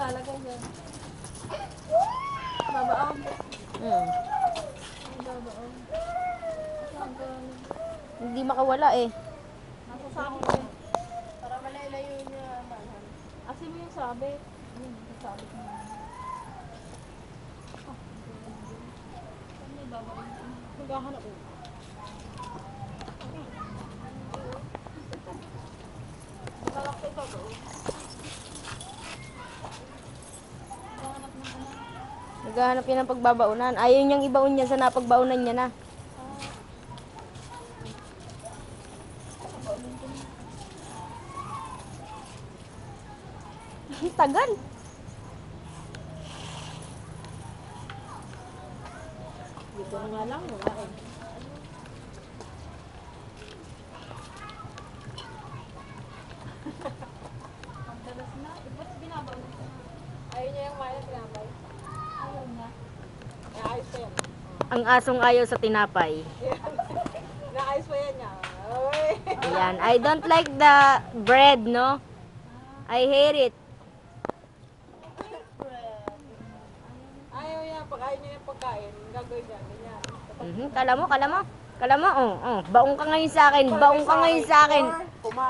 lalagay dyan. Babaong. Babaong. Hindi makawala eh. Nasa sabi ko. Para malalayo niya. Asin mo yung sabi. Ayun, yung sabi ko na. Saan may babaong? Maghahanap ko. Makalakta ito to. Maghahanap ng ano. Naghahanap yan ng pagbabaunan. Ayaw niyang ibaon niya sa napagbaunan niya na. Tagal. Dito na nga lang, wala eh. Pagdalas na, ba't binabaon na? Ayaw niya yung mayat tinapay. Ayaw niya. Naayos pa yan. Ang asong ayaw sa tinapay. Naayos pa yan niya. Oy. Ayan. I don't like the bread, no? I hate it. Ayaw niya, pag ayaw niya yung pagkain, gagawin niya, ganyan. Kala mo, baong ka ngayon sa akin, baong ka ngayon sa akin.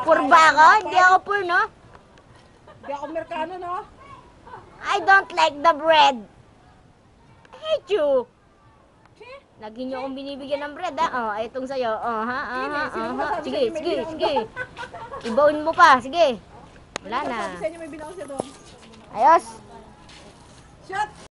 Poor ba ako? Hindi ako poor, no? Hindi ako Amerikano, no? I don't like the bread. I hate you. Lagi niyo akong binibigyan ng bread, ha? Oh, itong sa'yo. Oh, ha? Sige. Ibaon mo pa, sige. Wala na. Sabi sa inyo may binaon siya doon. Ayos. Shut!